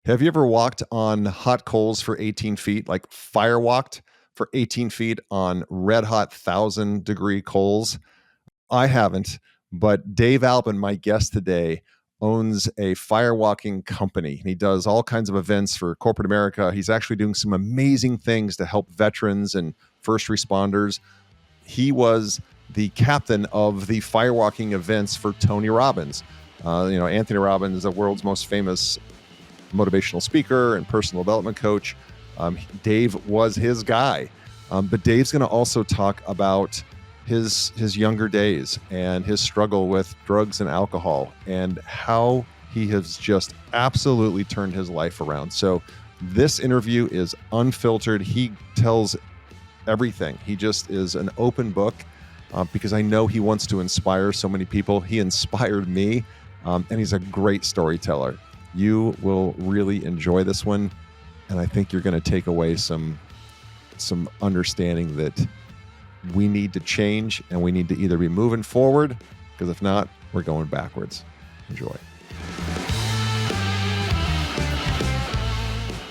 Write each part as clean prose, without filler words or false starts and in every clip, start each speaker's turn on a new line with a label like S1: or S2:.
S1: Have you ever walked on hot coals for 18 feet, like firewalked for 18 feet on red hot 1,000-degree coals? I haven't, but Dave Albin, my guest today, owns a firewalking company. He does all kinds of events for corporate America. He's actually doing some amazing things to help veterans and first responders. He was the captain of the firewalking events for Tony Robbins. Anthony Robbins is the world's most famous motivational speaker and personal development coach. Dave was his guy. But Dave's going to also talk about his younger days and his struggle with drugs and alcohol and how he has just absolutely turned his life around. So this interview is unfiltered. He tells everything. He just is an open book because I know he wants to inspire so many people. He inspired me, and he's a great storyteller. You will really enjoy this one, and I think you're going to take away some understanding that we need to change and we need to either be moving forward, because if not, we're going backwards. Enjoy.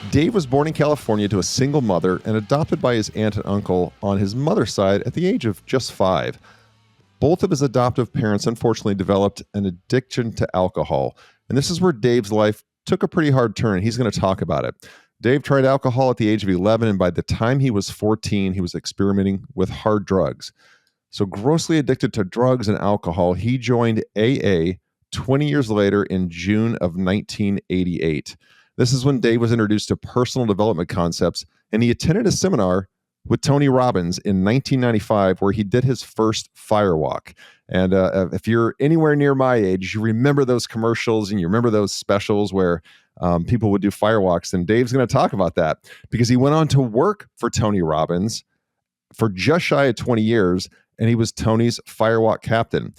S1: Dave was born in California to a single mother and adopted by his aunt and uncle on his mother's side at the age of just 5. Both of his adoptive parents unfortunately developed an addiction to alcohol, and this is where Dave's life took a pretty hard turn. He's going to talk about it. Dave tried alcohol at the age of 11, and by the time he was 14, he was experimenting with hard drugs. So grossly addicted to drugs and alcohol, he joined AA 20 years later in June of 1988. This is when Dave was introduced to personal development concepts, and he attended a seminar with Tony Robbins in 1995 where he did his first firewalk. And if you're anywhere near my age, you remember those commercials and you remember those specials where people would do firewalks. And Dave's going to talk about that because he went on to work for Tony Robbins for just shy of 20 years, and he was Tony's firewalk captain.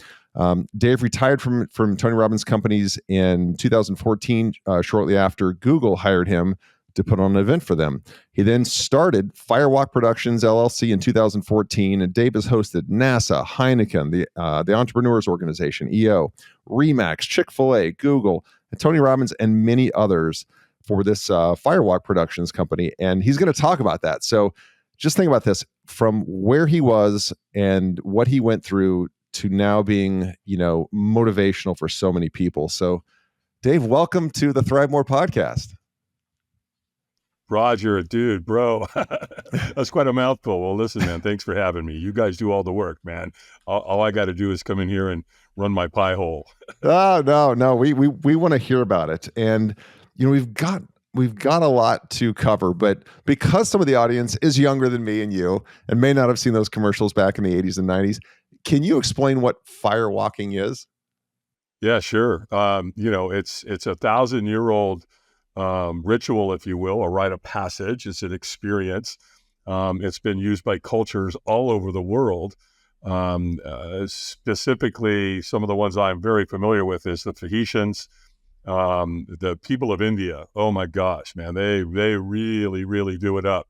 S1: Dave retired from Tony Robbins' companies in 2014, shortly after Google hired him to put on an event for them. He then started Firewalk Productions, LLC in 2014, and Dave has hosted NASA, Heineken, the Entrepreneurial Organization, EO, Remax, Chick-fil-A, Google, and Tony Robbins, and many others for this Firewalk Productions company, and he's going to talk about that. So just think about this, from where he was and what he went through to now being, motivational for so many people. So Dave, welcome to the ThriveMore podcast.
S2: Roger, dude, bro. That's quite a mouthful. Well, listen, man, thanks for having me. You guys do all the work, man. All I got to do is come in here and run my pie hole.
S1: Oh, no. We want to hear about it. And, we've got a lot to cover, but because some of the audience is younger than me and you and may not have seen those commercials back in the 80s and 90s, can you explain what firewalking is?
S2: Yeah, sure. It's a 1,000-year-old ritual, if you will, a rite of passage. It's an experience. It's been used by cultures all over the world. Specifically, some of the ones I'm very familiar with is the Tahitians, the people of India. Oh my gosh, man, they really, really do it up.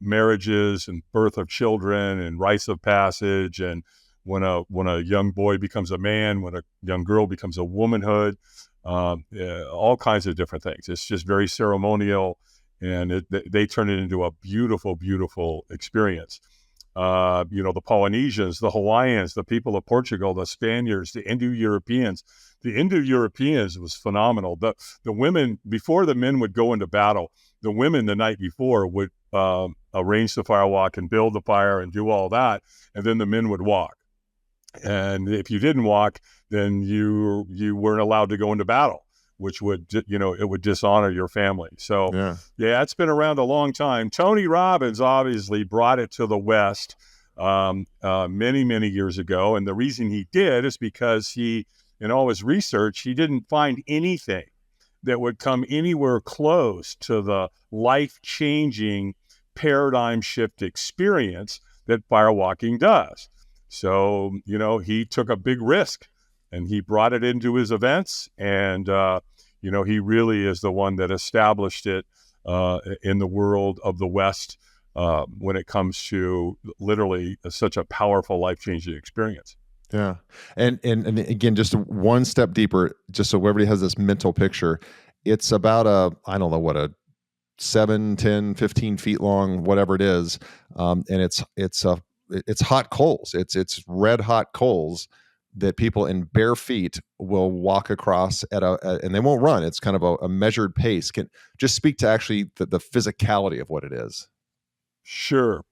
S2: Marriages and birth of children and rites of passage, and when a young boy becomes a man, when a young girl becomes a womanhood, all kinds of different things. It's just very ceremonial, and they turn it into a beautiful, beautiful experience. The Polynesians, the Hawaiians, the people of Portugal, the Spaniards, the Indo-Europeans. The Indo-Europeans was phenomenal. The women, before the men would go into battle, the women the night before would arrange the firewalk and build the fire and do all that, and then the men would walk. And if you didn't walk, then you weren't allowed to go into battle, which would, it would dishonor your family. So yeah, it's been around a long time. Tony Robbins obviously brought it to the West many, many years ago. And the reason he did is because he, in all his research, he didn't find anything that would come anywhere close to the life-changing paradigm shift experience that firewalking does. So, he took a big risk and he brought it into his events, and, he really is the one that established it in the world of the West when it comes to literally such a powerful, life-changing experience.
S1: Yeah. And again, just one step deeper, just so everybody has this mental picture. It's about I don't know what, a 7, 10, 15 feet long, whatever it is. And it's hot coals. It's red hot coals that people in bare feet will walk across and they won't run. It's kind of a measured pace. Can just speak to actually the physicality of what it is.
S2: Sure.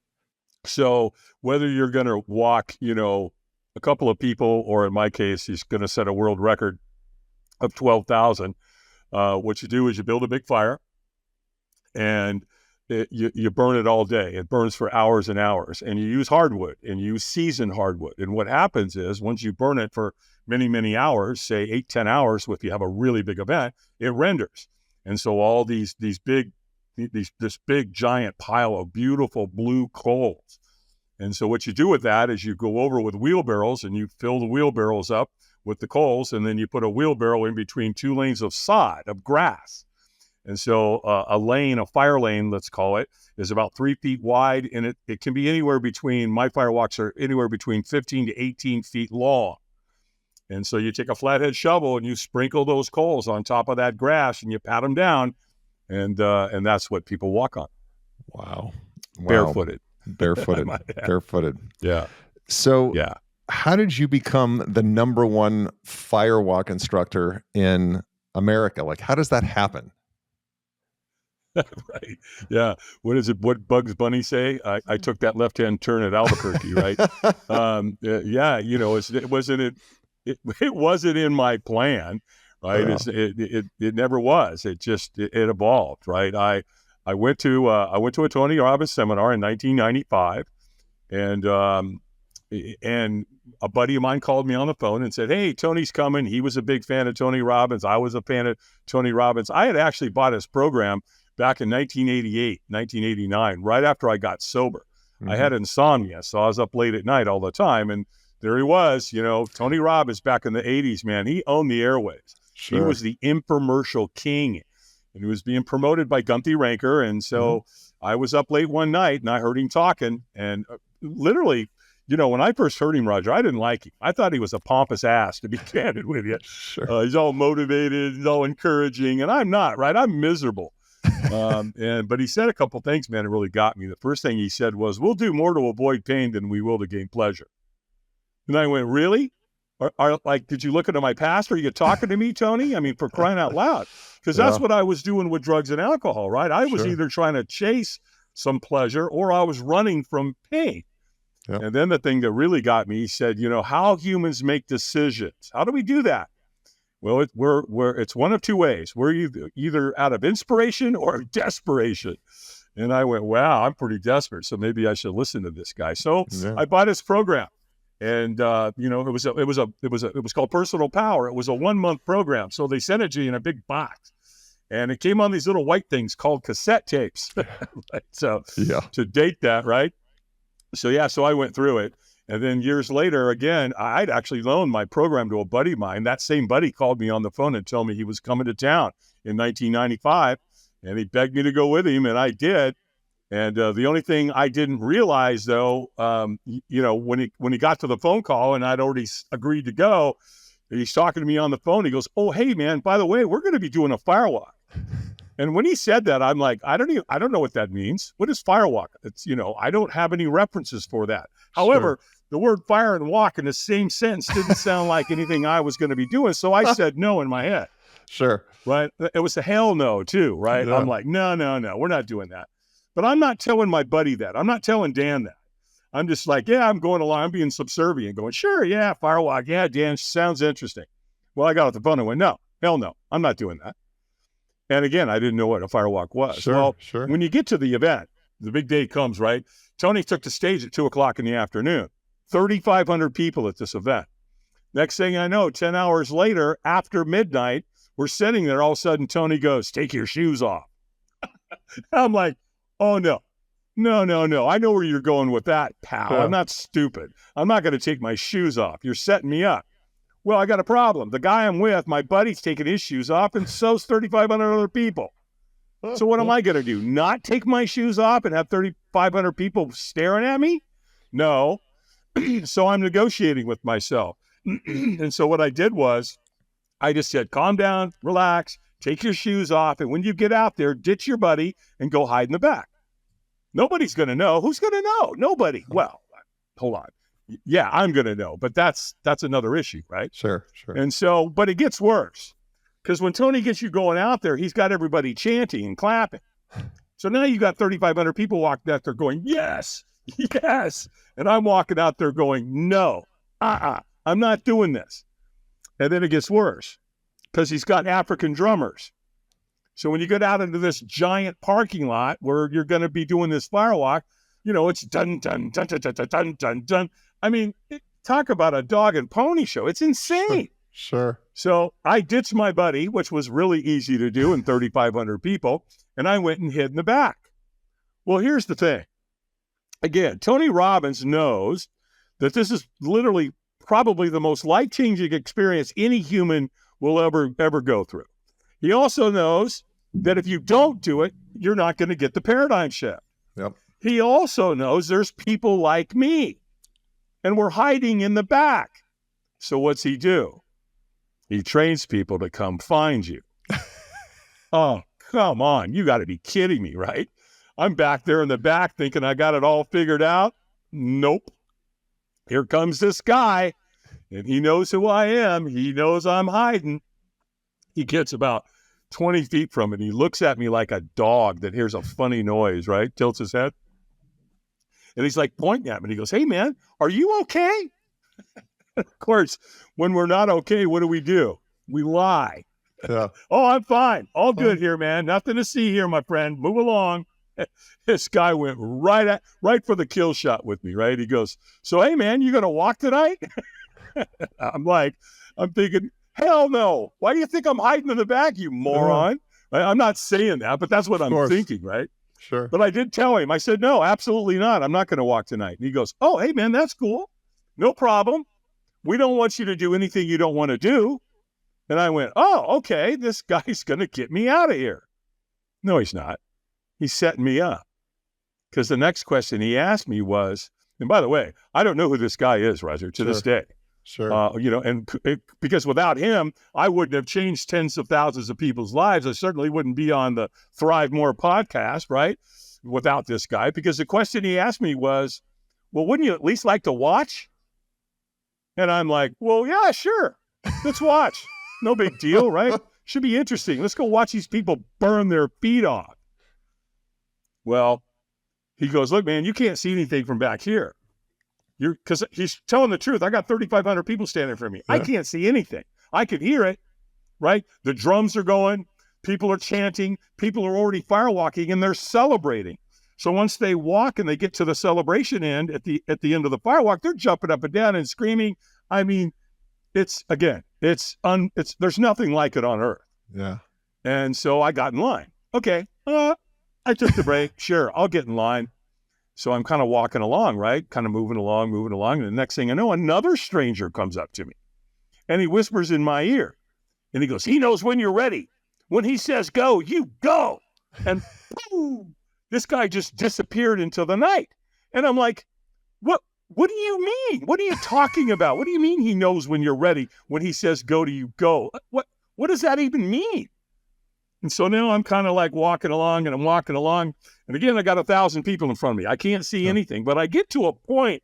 S2: So whether you're going to walk, a couple of people, or in my case, he's going to set a world record of 12,000. What you do is you build a big fire, and you burn it all day. It burns for hours and hours, and you use hardwood, and you use seasoned hardwood. And what happens is once you burn it for many, many hours, say 8, 10 hours, if you have a really big event, it renders. And so all this big giant pile of beautiful blue coals. And so what you do with that is you go over with wheelbarrows and you fill the wheelbarrows up with the coals, and then you put a wheelbarrow in between 2 lanes of sod, of grass. And so a fire lane, let's call it, is about 3 feet wide, and it can be anywhere between, my firewalks are anywhere between 15 to 18 feet long. And so you take a flathead shovel and you sprinkle those coals on top of that grass and you pat them down, and that's what people walk on.
S1: Wow.
S2: Barefooted.
S1: Barefooted.
S2: Yeah.
S1: So
S2: yeah.
S1: How did you become the #1 firewalk instructor in America? Like, how does that happen?
S2: Right. Yeah. What is it? What Bugs Bunny say? I took that left-hand turn at Albuquerque, right? Yeah. It wasn't in my plan, right? It never was. It evolved, right? I went to a Tony Robbins seminar in 1995, and a buddy of mine called me on the phone and said, "Hey, Tony's coming." He was a big fan of Tony Robbins. I was a fan of Tony Robbins. I had actually bought his program back in 1988, 1989, right after I got sober. Mm-hmm. I had insomnia, so I was up late at night all the time. And there he was, Tony Robbins back in the 80s, man. He owned the airwaves. Sure. He was the infomercial king. And he was being promoted by Gunthy Ranker. And so I was up late one night and I heard him talking. And literally, when I first heard him, Roger, I didn't like him. I thought he was a pompous ass, to be candid with you. Sure. He's all motivated, he's all encouraging, and I'm not, right? I'm miserable. But he said a couple things, man, that really got me. The first thing he said was, "We'll do more to avoid pain than we will to gain pleasure." And I went, "Really? Did you look into my past? Are you talking to me, Tony? I mean, for crying out loud." Because that's what I was doing with drugs and alcohol, right? I was either trying to chase some pleasure or I was running from pain. Yep. And then the thing that really got me, he said, how humans make decisions. How do we do that? Well, it's one of two ways. We're either out of inspiration or desperation. And I went, wow, I'm pretty desperate, so maybe I should listen to this guy. So I bought his program, and it was called Personal Power. It was a 1-month program, so they sent it to you in a big box, and it came on these little white things called cassette tapes. Right? So to date that, right? So I went through it. And then years later, again, I'd actually loaned my program to a buddy of mine. That same buddy called me on the phone and told me he was coming to town in 1995. And he begged me to go with him, and I did. And the only thing I didn't realize, though, when he got to the phone call and I'd already agreed to go, he's talking to me on the phone. He goes, "Oh, hey, man, by the way, we're going to be doing a firewalk." And when he said that, I'm like, I don't know what that means. What is firewalk? It's, I don't have any references for that. However, the word fire and walk in the same sentence didn't sound like anything I was going to be doing. So I said no in my head.
S1: Sure.
S2: Right. It was a hell no too. Right. Yeah. I'm like, no, we're not doing that. But I'm not telling my buddy that. I'm not telling Dan that. I'm just like, yeah, I'm going along. I'm being subservient, going, sure, yeah, firewalk. Yeah, Dan, sounds interesting. Well, I got off the phone and went, no, hell no, I'm not doing that. And again, I didn't know what a firewalk was. Sure. When you get to the event, the big day comes, right? Tony took the stage at 2:00 in the afternoon. 3,500 people at this event. Next thing I know, 10 hours later, after midnight, we're sitting there. All of a sudden, Tony goes, "Take your shoes off." I'm like, oh, no. I know where you're going with that, pal. I'm not stupid. I'm not going to take my shoes off. You're setting me up. Well, I got a problem. The guy I'm with, my buddy's taking his shoes off, and so's 3,500 other people. So what am I going to do? Not take my shoes off and have 3,500 people staring at me? No. So I'm negotiating with myself. And so what I did was I just said, calm down, relax, take your shoes off, and when you get out there, ditch your buddy and go hide in the back. Nobody's going to know. Who's going to know? Nobody. Well, hold on. Yeah, I'm going to know, but that's another issue, right?
S1: Sure.
S2: And so, but it gets worse, because when Tony gets you going out there, he's got everybody chanting and clapping. So now you got 3,500 people walking out there going, yes, yes. And I'm walking out there going, no, I'm not doing this. And then it gets worse, because he's got African drummers. So when you get out into this giant parking lot where you're going to be doing this firewalk, it's dun, dun, dun, dun, dun, dun, dun, dun. I mean, talk about a dog and pony show. It's insane.
S1: Sure.
S2: So I ditched my buddy, which was really easy to do in 3,500 people, and I went and hid in the back. Well, here's the thing. Again, Tony Robbins knows that this is literally probably the most life-changing experience any human will ever go through. He also knows that if you don't do it, you're not going to get the paradigm shift.
S1: Yep.
S2: He also knows there's people like me, and we're hiding in the back. So what's he do? He trains people to come find you. Oh, come on. You got to be kidding me, right? I'm back there in the back thinking I got it all figured out. Nope. Here comes this guy, and he knows who I am. He knows I'm hiding. He gets about 20 feet from it. He looks at me like a dog that hears a funny noise, right? Tilts his head. And he's like pointing at me. And he goes, hey, man, are you okay? Of course, when we're not okay, what do? We lie.
S1: Yeah.
S2: Oh, I'm fine. All good here, man. Nothing to see here, my friend. Move along. This guy went right for the kill shot with me, right? He goes, so, hey, man, you going to walk tonight? I'm thinking, hell no. Why do you think I'm hiding in the back, you moron? Right? I'm not saying that, but that's what I'm thinking, right?
S1: Sure.
S2: But I did tell him. I said, no, absolutely not. I'm not going to walk tonight. And he goes, oh, hey, man, that's cool. No problem. We don't want you to do anything you don't want to do. And I went, oh, okay, this guy's going to get me out of here. No, he's not. He's setting me up. Because the next question he asked me was, and by the way, I don't know who this guy is, Roger, to this day.
S1: Sure.
S2: Because without him, I wouldn't have changed tens of thousands of people's lives. I certainly wouldn't be on the ThriveMore podcast, right? Without this guy. Because the question he asked me was, well, wouldn't you at least like to watch? And I'm like, well, yeah, sure. Let's watch. No big deal, right? Should be interesting. Let's go watch these people burn their feet off. Well, he goes, look, man, you can't see anything from back here. Because he's telling the truth. I got 3,500 people standing for me. Yeah. I can't see anything. I can hear it, right? The drums are going. People are chanting. People are already firewalking, and they're celebrating. So once they walk and they get to the celebration end at the end of the firewalk, they're jumping up and down and screaming. I mean, there's nothing like it on earth.
S1: Yeah.
S2: And so I got in line. Okay. I took the break. Sure. I'll get in line. So I'm kind of walking along, right? Kind of moving along. And the next thing I know, another stranger comes up to me and he whispers in my ear and he goes, he knows when you're ready. When he says go, you go. And boom, this guy just disappeared into the night. And I'm like, what do you mean? What are you talking about? What do you mean he knows when you're ready? When he says go, do you go? What does that even mean? And so now I'm kind of like walking along. And again, I got 1,000 people in front of me. I can't see anything, but I get to a point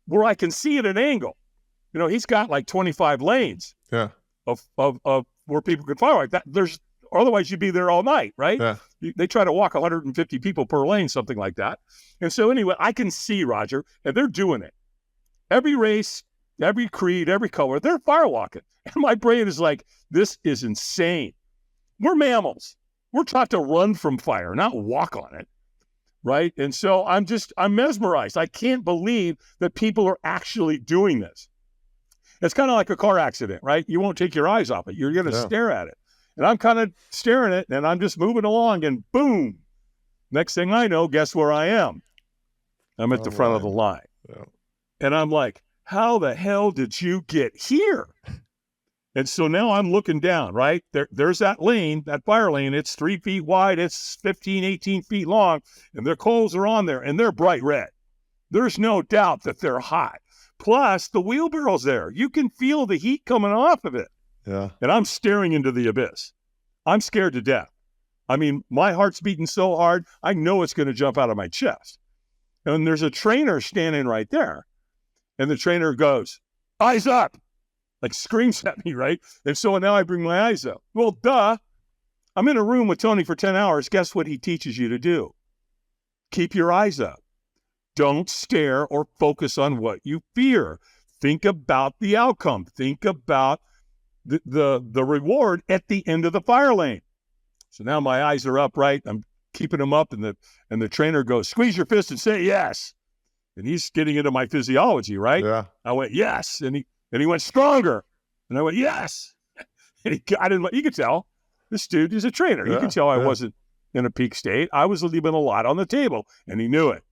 S2: where I can see at an angle. He's got like 25 lanes of where people can fire like that. Otherwise you'd be there all night, right? Yeah. They try to walk 150 people per lane, something like that. And so anyway, I can see, Roger, and they're doing it. Every race, every creed, every color, they're firewalking. And my brain is like, this is insane. We're mammals. We're taught to run from fire, not walk on it, right? And so I'm mesmerized. I can't believe that people are actually doing this. It's kind of like a car accident, right? You won't take your eyes off it. You're going to stare at it. And I'm kind of staring at it, and I'm just moving along, and boom. Next thing I know, guess where I am? I'm at the front of the line. Yeah. And I'm like, how the hell did you get here? And so now I'm looking down, right? There's that lane, that fire lane. It's 3 feet wide. It's 15, 18 feet long. And their coals are on there, and they're bright red. There's no doubt that they're hot. Plus, the wheelbarrow's there. You can feel the heat coming off of it. Yeah. And I'm staring into the abyss. I'm scared to death. I mean, my heart's beating so hard, I know it's going to jump out of my chest. And there's a trainer standing right there. And the trainer goes, eyes up, like screams at me, right? And so now I bring my eyes up. Well, duh. I'm in a room with Tony for 10 hours. Guess what he teaches you to do? Keep your eyes up. Don't stare or focus on what you fear. Think about the outcome. Think about the reward at the end of the fire lane. So now my eyes are up, right? I'm keeping them up, and the trainer goes, squeeze your fist and say yes. And he's getting into my physiology, right?
S1: Yeah.
S2: I went, yes. And he went stronger. And I went, yes. And you could tell this dude is a trainer. You could tell I wasn't in a peak state. I was leaving a lot on the table, and he knew it.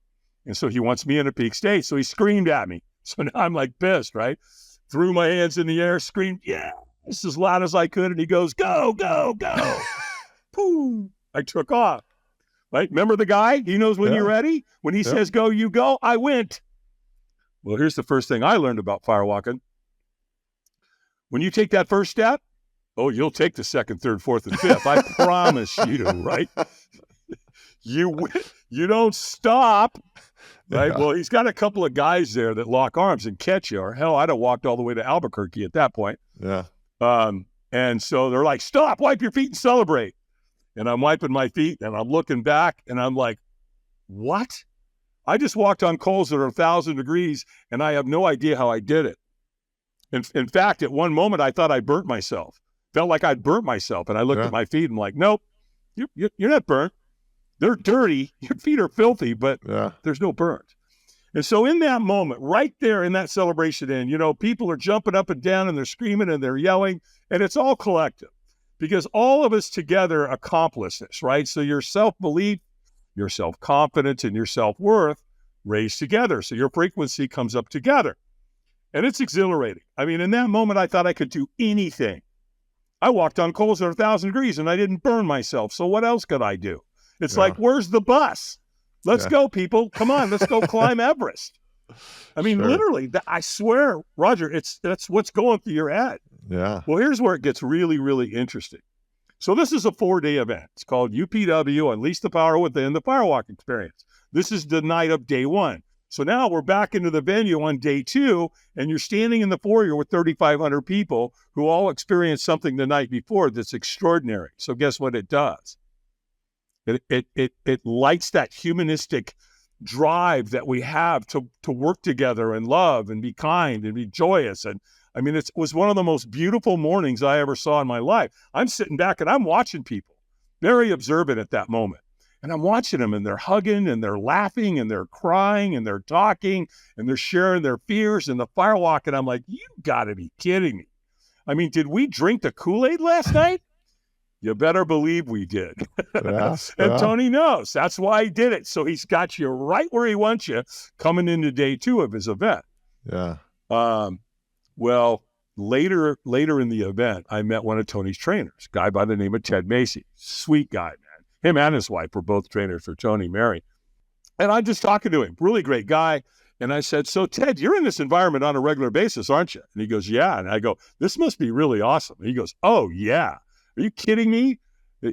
S2: And so he wants me in a peak state. So he screamed at me. So now I'm like pissed, right? Threw my hands in the air, screamed, yeah, as loud as I could. And he goes, go, go, go. Pooh. I took off. Right? Remember the guy? He knows when you're ready. When he says go, you go. I went. Well, here's the first thing I learned about firewalking. When you take that first step, you'll take the second, third, fourth, and fifth. I promise you, right? You don't stop. Right? Yeah. Well, he's got a couple of guys there that lock arms and catch you. Or hell, I'd have walked all the way to Albuquerque at that point.
S1: Yeah.
S2: And so they're like, stop, wipe your feet and celebrate. And I'm wiping my feet and I'm looking back and I'm like, what? I just walked on coals that are 1,000 degrees and I have no idea how I did it. In fact, at one moment, I thought I burnt myself. Felt like I'd burnt myself. And I looked at my feet and I'm like, nope, you're not burnt. They're dirty. Your feet are filthy, but there's no burnt. And so in that moment, right there in that celebration end, people are jumping up and down and they're screaming and they're yelling, and it's all collective. Because all of us together accomplish this, right? So your self-belief, your self-confidence, and your self-worth raise together. So your frequency comes up together. And it's exhilarating. I mean, in that moment, I thought I could do anything. I walked on coals that are 1,000 degrees and I didn't burn myself. So what else could I do? It's like, where's the bus? Let's go, people. Come on, let's go climb Everest. I mean, literally, I swear, Roger, that's what's going through your head.
S1: Yeah.
S2: Well, here's where it gets really, really interesting. So this is a 4-day event. It's called UPW, Unleash the Power Within, the Firewalk Experience. This is the night of day 1. So now we're back into the venue on day 2, and you're standing in the foyer with 3,500 people who all experienced something the night before that's extraordinary. So guess what it does? It lights that humanistic drive that we have to work together and love and be kind and be joyous. And I mean, it was one of the most beautiful mornings I ever saw in my life. I'm sitting back and I'm watching people, very observant at that moment. And I'm watching them and they're hugging and they're laughing and they're crying and they're talking and they're sharing their fears and the firewalk. And I'm like, you gotta be kidding me. I mean, did we drink the Kool-Aid last night? You better believe we did. And Tony knows. That's why he did it. So he's got you right where he wants you coming into day 2 of his event.
S1: Yeah.
S2: Well, later in the event, I met one of Tony's trainers, a guy by the name of Ted Macy. Sweet guy, man. Him and his wife were both trainers for Tony, Mary. And I'm just talking to him. Really great guy. And I said, so Ted, you're in this environment on a regular basis, aren't you? And he goes, yeah. And I go, this must be really awesome. And he goes, oh, yeah. Are you kidding me?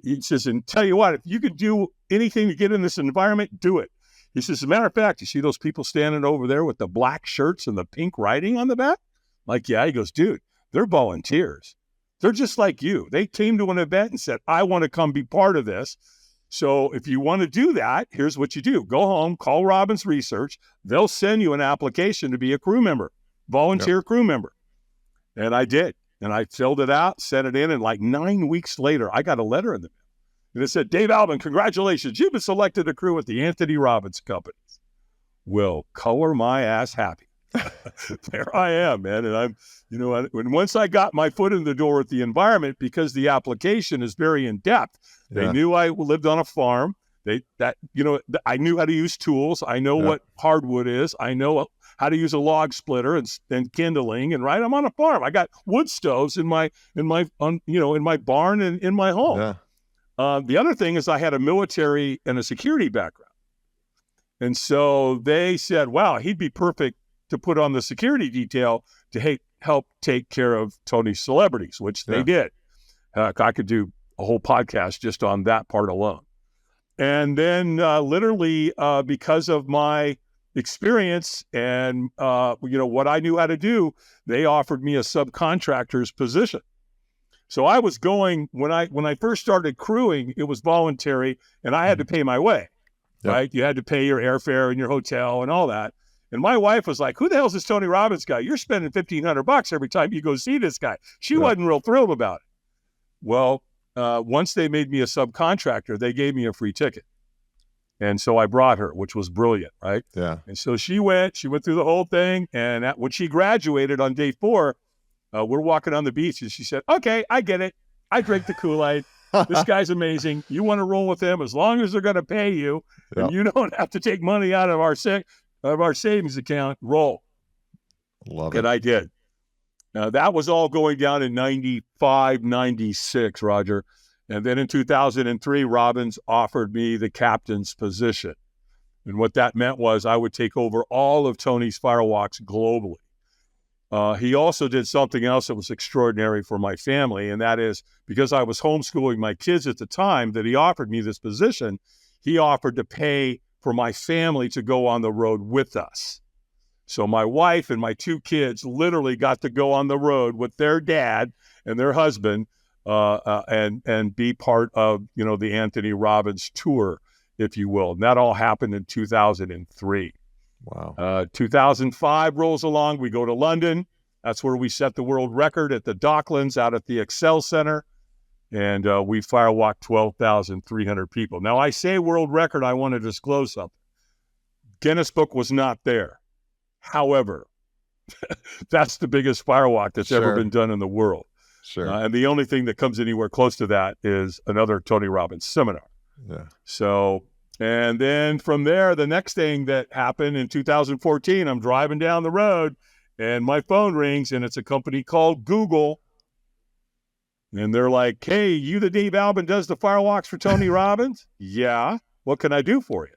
S2: He says, and tell you what, if you could do anything to get in this environment, do it. He says, as a matter of fact, you see those people standing over there with the black shirts and the pink writing on the back? Like, yeah. He goes, dude, they're volunteers. They're just like you. They came to an event and said, I want to come be part of this. So if you want to do that, here's what you do. Go home, call Robbins Research. They'll send you an application to be a crew member, volunteer crew member. And I did. And I filled it out, sent it in, and like 9 weeks later, I got a letter in the mail. And it said, Dave Albin, congratulations. You've been selected to crew at the Anthony Robbins Company. Will color my ass happy. There I am, man. And I'm, when once I got my foot in the door at the environment, because the application is very in-depth, they knew I lived on a farm. I knew how to use tools. I know what hardwood is. I know how to use a log splitter and kindling. And right, I'm on a farm. I got wood stoves in my barn and in my home.
S1: Yeah.
S2: The other thing is I had a military and a security background. And so they said, wow, he'd be perfect to put on the security detail to help take care of Tony's celebrities, which they did. I could do a whole podcast just on that part alone. And then literally because of my experience and what I knew how to do, they offered me a subcontractor's position. So I was going, when I first started crewing, it was voluntary and I had to pay my way, right? You had to pay your airfare and your hotel and all that. And my wife was like, who the hell is this Tony Robbins guy? You're spending $1,500 every time you go see this guy. She wasn't real thrilled about it. Well, once they made me a subcontractor, they gave me a free ticket. And so I brought her, which was brilliant, right?
S1: Yeah.
S2: And so she went through the whole thing. And when she graduated on day 4, we're walking on the beach and she said, okay, I get it. I drank the Kool-Aid. This guy's amazing. You want to roll with him as long as they're going to pay you and you don't have to take money out of our savings account, roll.
S1: Love it.
S2: And I did. That was all going down in 95, 96, Roger. And then in 2003, Robbins offered me the captain's position. And what that meant was I would take over all of Tony's firewalks globally. He also did something else that was extraordinary for my family, and that is because I was homeschooling my kids at the time that he offered me this position, he offered to pay for my family to go on the road with us. So my wife and my 2 kids literally got to go on the road with their dad and their husband and be part of, the Anthony Robbins tour, if you will. And that all happened in 2003.
S1: Wow.
S2: 2005 rolls along. We go to London. That's where we set the world record at the Docklands out at the Excel Center. And we firewalked 12,300 people. Now, I say world record, I want to disclose something. Guinness Book was not there. However, that's the biggest firewalk that's ever been done in the world.
S1: Sure.
S2: And the only thing that comes anywhere close to that is another Tony Robbins seminar.
S1: Yeah.
S2: So, and then from there, the next thing that happened in 2014, I'm driving down the road and my phone rings and it's a company called Google. And they're like, hey, you the Dave Albin does the firewalks for Tony Robbins? Yeah. What can I do for you?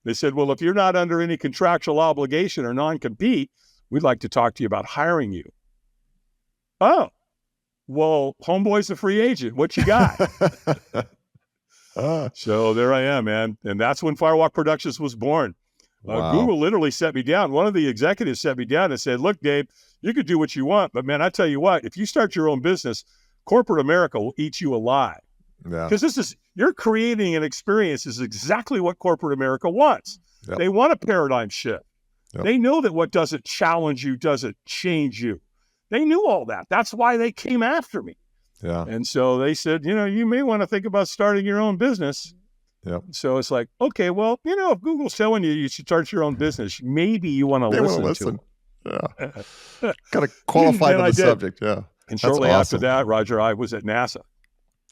S2: They said, well, if you're not under any contractual obligation or non-compete, we'd like to talk to you about hiring you. Oh, well, homeboy's a free agent. What you got? So there I am, man. And that's when Firewalk Productions was born.
S1: Wow.
S2: Google literally set me down. One of the executives set me down and said, look, Dave, you could do what you want. But, man, I tell you what, if you start your own business, corporate America will eat you alive.
S1: Yeah.
S2: Because you're creating an experience is exactly what corporate America wants.
S1: Yep.
S2: They want a paradigm shift.
S1: Yep.
S2: They know that what doesn't challenge you doesn't change you. They knew all that. That's why they came after me.
S1: Yeah.
S2: And so they said, you may want to think about starting your own business.
S1: Yep. So
S2: it's like, okay, well, if Google's telling you should start your own business, maybe you want to listen to them.
S1: Yeah. Got to qualify to the subject. Yeah.
S2: And shortly after that, Roger, I was at NASA.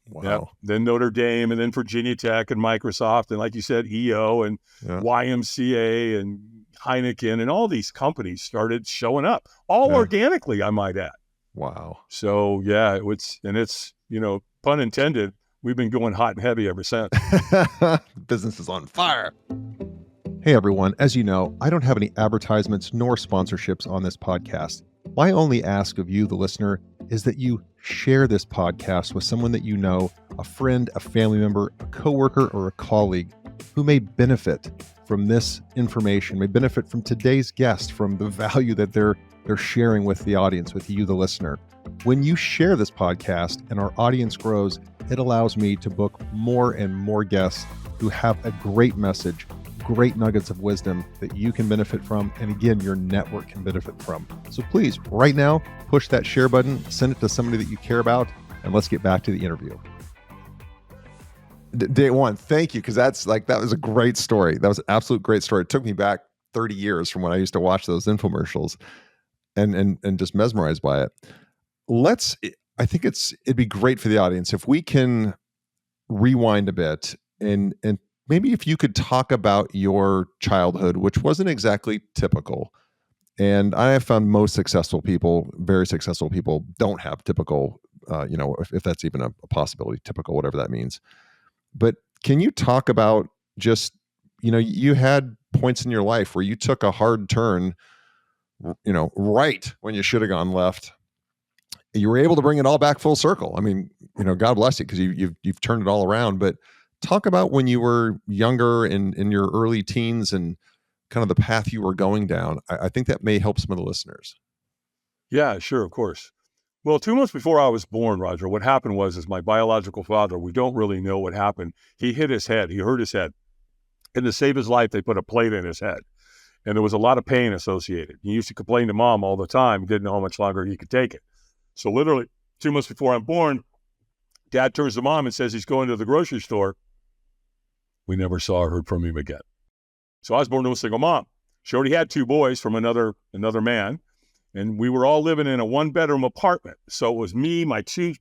S1: Wow.
S2: Yep. Then Notre Dame, and then Virginia Tech and Microsoft, and like you said, EO and YMCA and Heineken, and all these companies started showing up, all organically, I might add.
S1: Wow.
S2: So yeah, it's pun intended, we've been going hot and heavy ever since.
S1: Business is on fire. Hey everyone, as you know, I don't have any advertisements nor sponsorships on this podcast. My only ask of you, the listener, is that you share this podcast with someone that you know, a friend, a family member, a coworker, or a colleague who may benefit from this information, may benefit from today's guest, from the value that they're sharing with the audience, with you, the listener. When you share this podcast and our audience grows, it allows me to book more and more guests who have a great message, great nuggets of wisdom that you can benefit from, and again, your network can benefit from. So please, right now, push that share button, send it to somebody that you care about, and let's get back to the interview. Day one, thank you, because that was a great story. That was an absolute great story. It took me back 30 years from when I used to watch those infomercials and just mesmerized by it. I think it'd be great for the audience if we can rewind a bit and maybe if you could talk about your childhood, which wasn't exactly typical. And I have found most successful people, very successful people, don't have typical, if that's even a possibility, typical, whatever that means. But can you talk about just, you had points in your life where you took a hard turn, right when you should have gone left. you were able to bring it all back full circle. I mean, God bless you, because you've turned it all around. But talk about when you were younger, in your early teens, and kind of the path you were going down. I think that may help some of the listeners.
S2: Yeah, sure, of course. Well, 2 months before I was born, Roger, what happened is my biological father, we don't really know what happened. He hit his head. He hurt his head. And to save his life, they put a plate in his head. And there was a lot of pain associated. He used to complain to mom all the time. He didn't know how much longer he could take it. So literally 2 months before I'm born, dad turns to mom and says he's going to the grocery store. We never saw or heard from him again. So I was born to a single mom. She already had 2 boys from another man. And we were all living in a 1-bedroom apartment. So it was me, my two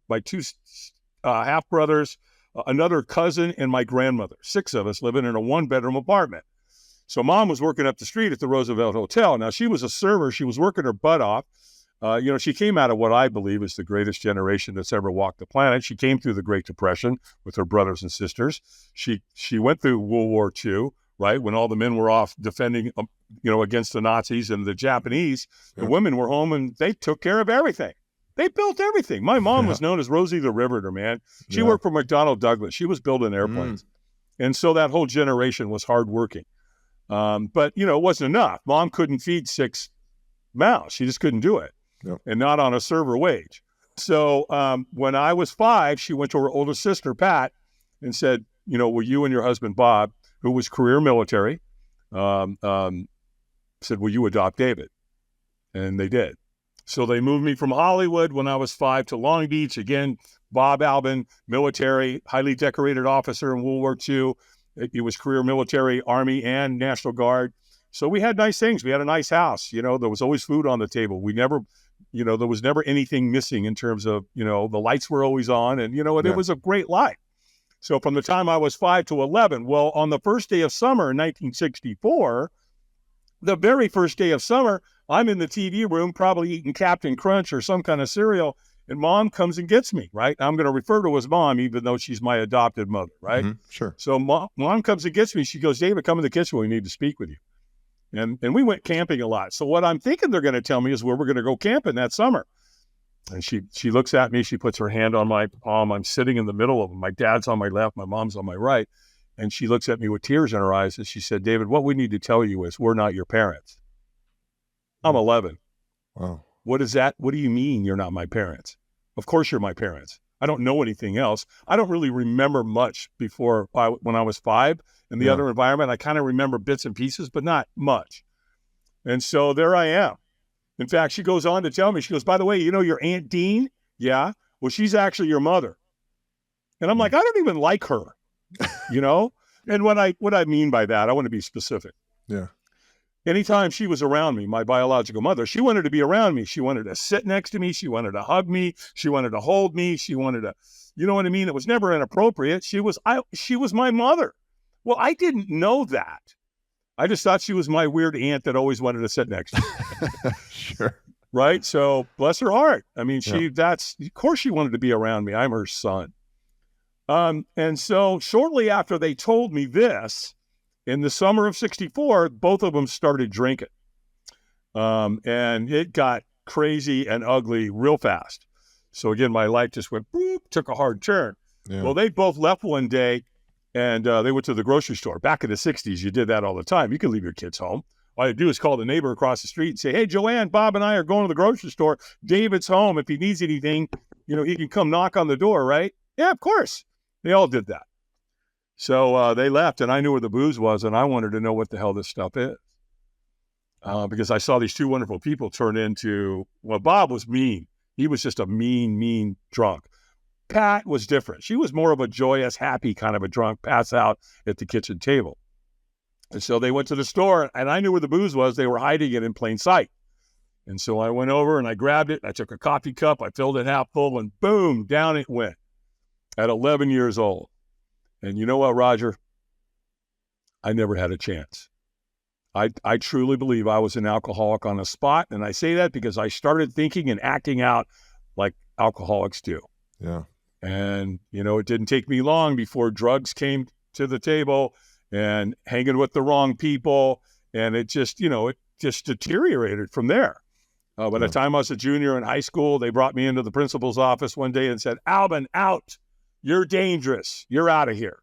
S2: half brothers, another cousin, and my grandmother. 6 of us living in a 1-bedroom apartment. So mom was working up the street at the Roosevelt Hotel. Now, she was a server. She was working her butt off. She came out of what I believe is the greatest generation that's ever walked the planet. She came through the Great Depression with her brothers and sisters. She went through World War II, right, when all the men were off defending, against the Nazis and the Japanese. The women were home, and they took care of everything. They built everything. My mom was known as Rosie the Riveter, man. She worked for McDonnell Douglas. She was building airplanes. And so that whole generation was hardworking. But, it wasn't enough. Mom couldn't feed 6 mouths. She just couldn't do it. And not on a server wage. So when I was 5, she went to her older sister, Pat, and said, will you and your husband, Bob, who was career military, said, will you adopt David? And they did. So they moved me from Hollywood when I was 5 to Long Beach. Again, Bob Albin, military, highly decorated officer in World War II. He was career military, Army, and National Guard. So we had nice things. We had a nice house. There was always food on the table. We never, there was never anything missing in terms of, the lights were always on, and, it was a great life. So from the time I was 5 to 11, well, on the first day of summer in 1964, the very first day of summer, I'm in the TV room, probably eating Captain Crunch or some kind of cereal, and mom comes and gets me, right? I'm going to refer to her as mom, even though she's my adopted mother, right?
S1: Sure.
S2: So mom comes and gets me. She goes, David, come in the kitchen. We need to speak with you. And we went camping a lot. So what I'm thinking they're going to tell me is where we're going to go camping that summer. And she looks at me. She puts her hand on my palm. I'm sitting in the middle of them. My dad's on my left. My mom's on my right. And she looks at me with tears in her eyes. And she said, David, what we need to tell you is we're not your parents. I'm 11.
S1: Wow.
S2: What is that? What do you mean you're not my parents? Of course you're my parents. I don't know anything else. I don't really remember much before when I was 5 in the other environment. I kind of remember bits and pieces, but not much. And so there I am. In fact, she goes on to tell me, she goes, by the way, your Aunt Dean? Yeah. Well, she's actually your mother. And I'm like, I don't even like her, And what I mean by that, I want to be specific.
S1: Yeah.
S2: Anytime she was around me, my biological mother, she wanted to be around me. She wanted to sit next to me. She wanted to hug me. She wanted to hold me. She wanted to, you know what I mean? It was never inappropriate. She was my mother. Well, I didn't know that. I just thought she was my weird aunt that always wanted to sit next to me.
S1: Sure.
S2: Right? So bless her heart. I mean, of course she wanted to be around me. I'm her son. And so shortly after they told me this, in the summer of 64, both of them started drinking. And it got crazy and ugly real fast. So again, my life just went, boop, took a hard turn. Yeah. Well, they both left one day and they went to the grocery store. Back in the 60s, you did that all the time. You could leave your kids home. All you do is call the neighbor across the street and say, hey, Joanne, Bob and I are going to the grocery store. David's home. If he needs anything, he can come knock on the door, right? Yeah, of course. They all did that. So they left, and I knew where the booze was, and I wanted to know what the hell this stuff is. Because I saw these 2 wonderful people turn into, well, Bob was mean. He was just a mean drunk. Pat was different. She was more of a joyous, happy kind of a drunk, pass out at the kitchen table. And so they went to the store, and I knew where the booze was. They were hiding it in plain sight. And so I went over, and I grabbed it. I took a coffee cup. I filled it half full, and boom, down it went at 11 years old. And you know what, Roger? I never had a chance. I truly believe I was an alcoholic on the spot. And I say that because I started thinking and acting out like alcoholics do.
S1: Yeah.
S2: And, it didn't take me long before drugs came to the table and hanging with the wrong people. And it just, it just deteriorated from there. By the time I was a junior in high school, they brought me into the principal's office one day and said, Albin, out. You're dangerous. You're out of here.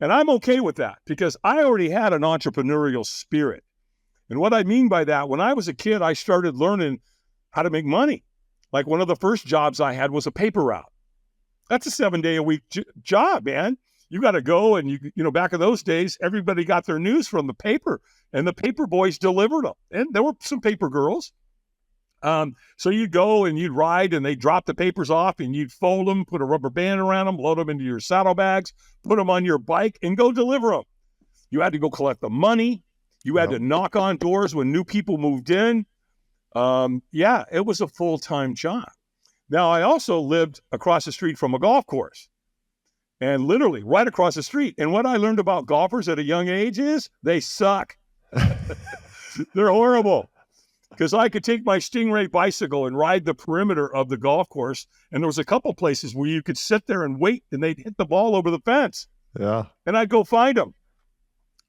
S2: And I'm okay with that because I already had an entrepreneurial spirit. And what I mean by that, when I was a kid, I started learning how to make money. Like one of the first jobs I had was a paper route. That's a 7-day-a-week job, man. You got to go and, you know, back in those days, everybody got their news from the paper and the paper boys delivered them. And there were some paper girls. So you'd go and you'd ride and they'd drop the papers off and you'd fold them, put a rubber band around them, load them into your saddlebags, put them on your bike and go deliver them. You had to go collect the money. You had to knock on doors when new people moved in. Yeah, it was a full-time job. Now, I also lived across the street from a golf course and literally right across the street. And what I learned about golfers at a young age is they suck. They're horrible. Because I could take my Stingray bicycle and ride the perimeter of the golf course. And there was a couple places where you could sit there and wait and they'd hit the ball over the fence.
S1: Yeah.
S2: And I'd go find them.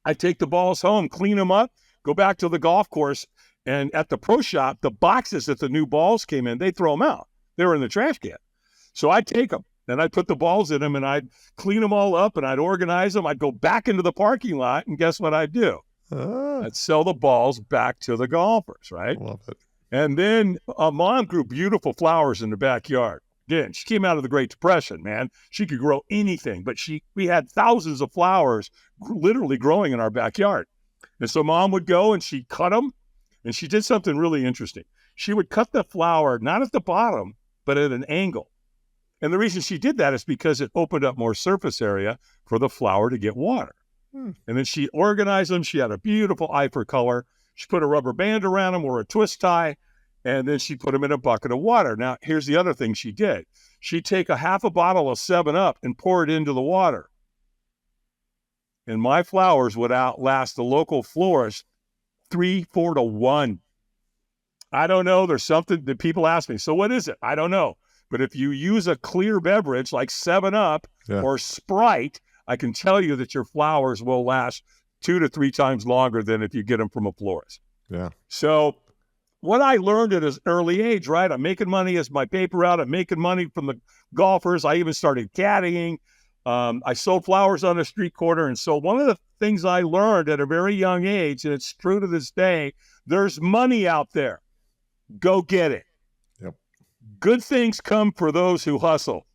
S2: I'd take the balls home, clean them up, go back to the golf course. And at the pro shop, the boxes that the new balls came in, they'd throw them out. They were in the trash can. So I'd take them and I'd put the balls in them and I'd clean them all up and I'd organize them. I'd go back into the parking lot and guess what I'd do? I'd sell the balls back to the golfers, right?
S1: Love it.
S2: And then Mom grew beautiful flowers in the backyard. Again, she came out of the Great Depression, man. She could grow anything, but we had thousands of flowers literally growing in our backyard. And so Mom would go and she'd cut them. And she did something really interesting. She would cut the flower, not at the bottom, but at an angle. And the reason she did that is because it opened up more surface area for the flower to get water. And then she organized them. She had a beautiful eye for color. She put a rubber band around them or a twist tie, and then she put them in a bucket of water. Now, here's the other thing she did. She'd take a half a bottle of 7-Up and pour it into the water. And my flowers would outlast the local florist 3-4 to 1. I don't know. There's something that people ask me. So what is it? I don't know. But if you use a clear beverage like 7-Up or Sprite, I can tell you that your flowers will last 2 to 3 times longer than if you get them from a florist.
S1: Yeah.
S2: So what I learned at an early age, right? I'm making money as my paper route. I'm making money from the golfers. I even started caddying. I sold flowers on a street corner. And so one of the things I learned at a very young age, and it's true to this day, there's money out there. Go get it.
S1: Yep.
S2: Good things come for those who hustle.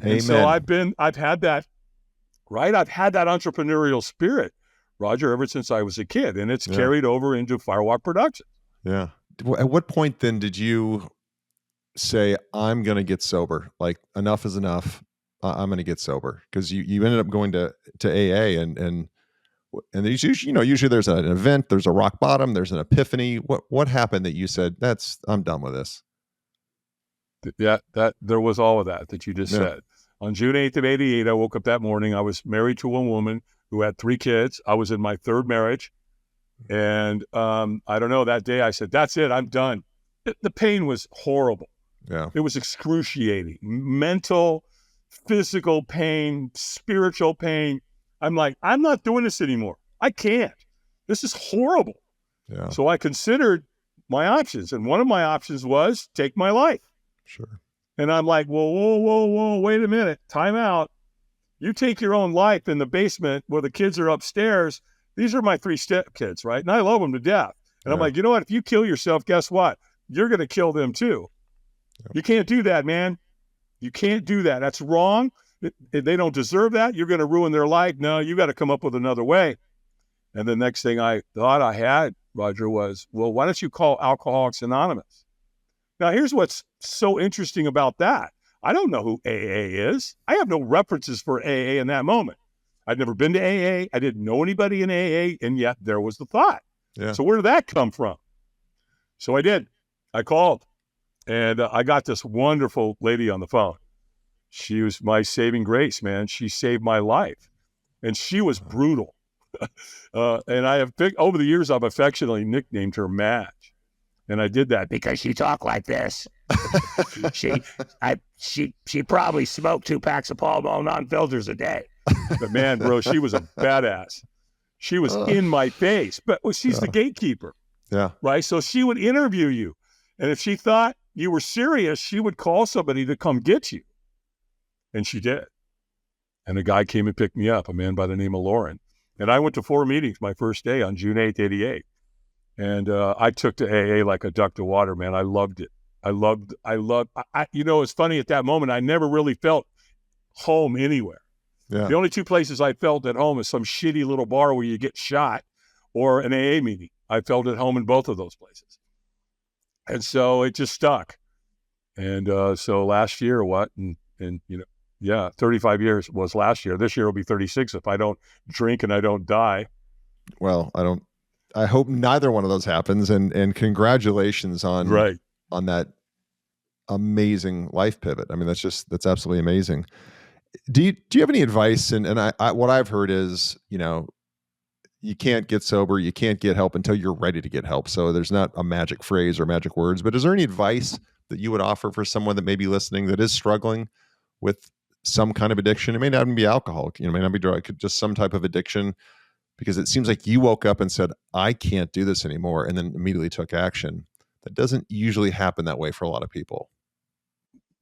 S1: Amen.
S2: And so I've had that, right? I've had that entrepreneurial spirit, Roger, ever since I was a kid, and it's carried over into Firewalk Productions.
S1: Yeah. At what point then did you say, I'm going to get sober? Like, enough is enough. I'm going to get sober. Because you ended up going to AA and there's usually there's an event, there's a rock bottom, there's an epiphany. What happened that you said, I'm done with this?
S2: Yeah, that there was all of that you just said. On June 8th of 88, I woke up that morning. I was married to a woman who had 3 kids. I was in my 3rd marriage. And I don't know, that day I said, that's it, I'm done. The pain was horrible.
S1: Yeah.
S2: It was excruciating. Mental, physical pain, spiritual pain. I'm like, I'm not doing this anymore. I can't. This is horrible.
S1: Yeah.
S2: So I considered my options. And one of my options was take my life.
S1: Sure.
S2: And I'm like, whoa, wait a minute. Time out. You take your own life in the basement where the kids are upstairs. These are my 3 step kids, right? And I love them to death. And I'm like, you know what? If you kill yourself, guess what? You're going to kill them too. Yep. You can't do that, man. You can't do that. That's wrong. They don't deserve that. You're going to ruin their life. No, you got to come up with another way. And the next thing I thought I had, Roger, was, well, why don't you call Alcoholics Anonymous? Now, here's what's so interesting about that. I don't know who AA is. I have no references for AA in that moment. I'd never been to AA. I didn't know anybody in AA, and yet there was the thought.
S1: Yeah.
S2: So where did that come from? So I did. I called, and I got this wonderful lady on the phone. She was my saving grace, man. She saved my life, and she was brutal. And I have over the years, I've affectionately nicknamed her Madge. And I did that because she talked like this. she probably smoked 2 packs of Pall Mall non-filters a day. But man, bro, she was a badass. She was in my face, but she's the gatekeeper.
S1: Yeah.
S2: Right. So she would interview you. And if she thought you were serious, she would call somebody to come get you. And she did. And a guy came and picked me up, a man by the name of Lauren. And I went to 4 meetings my first day on June 8th, 88. And I took to AA like a duck to water, man. I loved it. It's funny at that moment, I never really felt home anywhere.
S1: Yeah.
S2: The only 2 places I felt at home is some shitty little bar where you get shot or an AA meeting. I felt at home in both of those places. And so it just stuck. And so last year, 35 years was last year. This year will be 36 if I don't drink and I don't die.
S1: Well, I hope neither one of those happens. And congratulations on that amazing life pivot. I mean, that's absolutely amazing. Do you have any advice? And I what I've heard is, you can't get sober, you can't get help until you're ready to get help. So there's not a magic phrase or magic words, but is there any advice that you would offer for someone that may be listening that is struggling with some kind of addiction? It may not even be alcohol, it may not be drug, just some type of addiction, because it seems like you woke up and said, I can't do this anymore, and then immediately took action. That doesn't usually happen that way for a lot of people.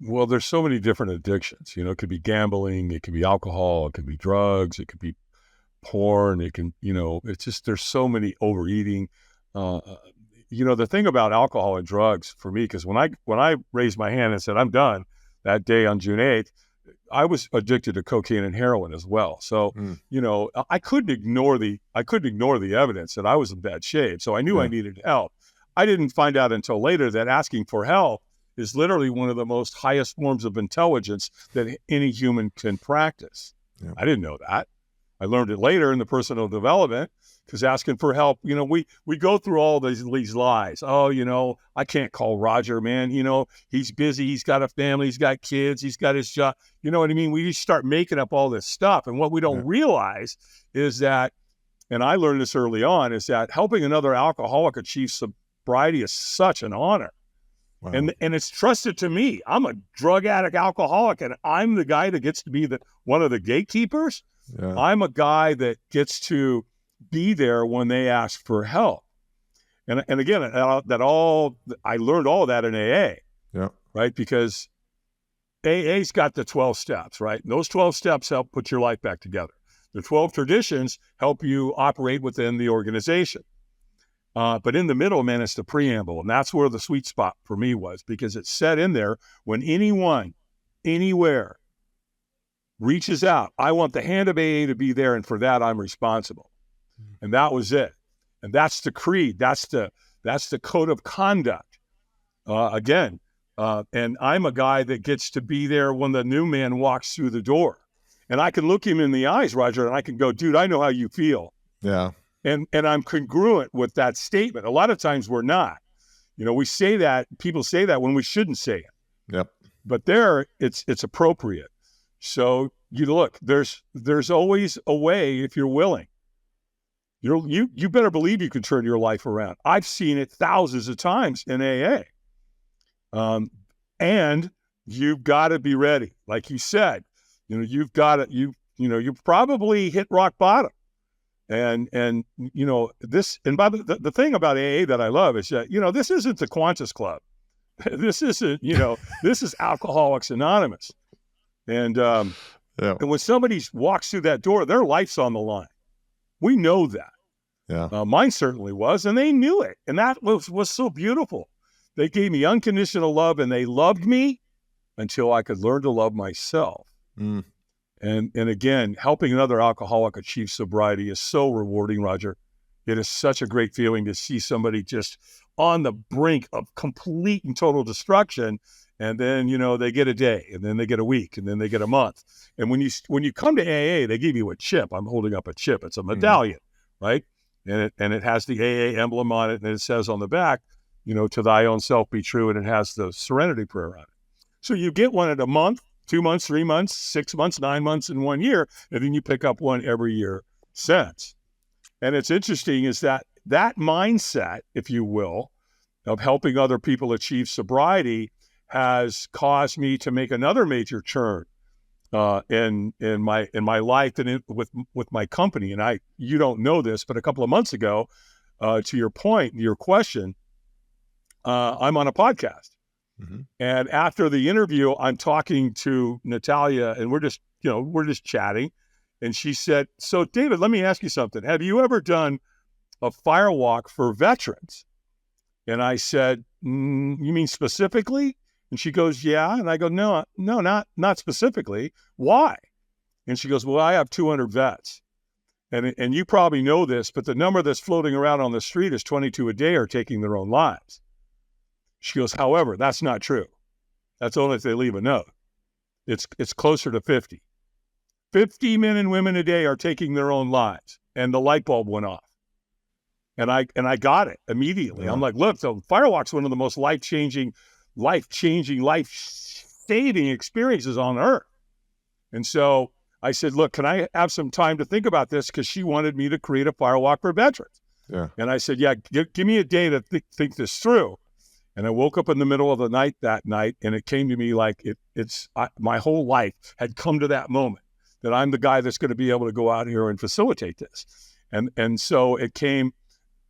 S2: Well, there's so many different addictions. It could be gambling, it could be alcohol, it could be drugs, it could be porn, it can, it's just, there's so many, overeating. The thing about alcohol and drugs for me, because when I raised my hand and said, I'm done that day on June 8th, I was addicted to cocaine and heroin as well. So, I couldn't ignore the evidence that I was in bad shape. So I knew I needed help. I didn't find out until later that asking for help is literally one of the most highest forms of intelligence that any human can practice. Yeah. I didn't know that. I learned it later in the personal development, because asking for help, we go through all these lies. Oh, I can't call Roger, man. He's busy. He's got a family. He's got kids. He's got his job. You know what I mean? We just start making up all this stuff. And what we don't realize is that, and I learned this early on, is that helping another alcoholic achieve sobriety is such an honor. Wow. And it's trusted to me. I'm a drug addict alcoholic, and I'm the guy that gets to be one of the gatekeepers. Yeah. I'm a guy that gets to be there when they ask for help. And again, I learned all that in AA. Yeah. Right? Because AA's got the 12 steps, right? And those 12 steps help put your life back together. The 12 traditions help you operate within the organization. But in the middle, man, it's the preamble. And that's where the sweet spot for me was, because it's set in there when anyone, anywhere, reaches out. I want the hand of AA to be there, and for that, I'm responsible. And that was it. And that's the creed. That's the code of conduct. And I'm a guy that gets to be there when the new man walks through the door. And I can look him in the eyes, Roger, and I can go, dude, I know how you feel. Yeah. And I'm congruent with that statement. A lot of times we're not. We say that, people say that when we shouldn't say it. Yep. But there, it's appropriate. So look, there's always a way if you're willing. You better believe you can turn your life around. I've seen it thousands of times in AA. And you've got to be ready. Like you said, you've probably hit rock bottom. And this, and by the thing about AA that I love is that, this isn't the Qantas Club. This isn't, this is Alcoholics Anonymous. And when somebody walks through that door, their life's on the line. We know that. Yeah. Mine certainly was, and they knew it. And that was so beautiful. They gave me unconditional love, and they loved me until I could learn to love myself. Mm. And again, helping another alcoholic achieve sobriety is so rewarding, Roger. It is such a great feeling to see somebody just on the brink of complete and total destruction. And then, they get a day, and then they get a week, and then they get a month. And when you come to AA, they give you a chip. I'm holding up a chip. It's a medallion, right? And it has the AA emblem on it, and it says on the back, to thy own self be true, and it has the Serenity prayer on it. So you get one at a month, 2 months, 3 months, 6 months, 9 months, and 1 year, and then you pick up one every year since. And it's interesting is that mindset, if you will, of helping other people achieve sobriety has caused me to make another major turn in my life and with my company. And you don't know this, but a couple of months ago, to your point, your question, I'm on a podcast.
S1: Mm-hmm.
S2: And after the interview, I'm talking to Natalia, and we're just chatting. And she said, "So David, let me ask you something. Have you ever done a firewalk for veterans?" And I said, "You mean specifically?" And she goes, "Yeah." And I go, no, not specifically. Why? And she goes, "Well, I have 200 vets. And you probably know this, but the number that's floating around on the street is 22 a day are taking their own lives." She goes, "However, that's not true. That's only if they leave a note. It's closer to 50. 50 men and women a day are taking their own lives." And the light bulb went off. And I got it immediately.
S1: Yeah.
S2: I'm like, look, so Firewalk's one of the most life-changing, life-saving experiences on earth. And so I said, look, can I have some time to think about this? Because she wanted me to create a Firewalk for veterans.
S1: Yeah.
S2: And I said, yeah, give me a day to think this through. And I woke up in the middle of the night that night, and it came to me like my whole life had come to that moment that I'm the guy that's going to be able to go out here and facilitate this. And so it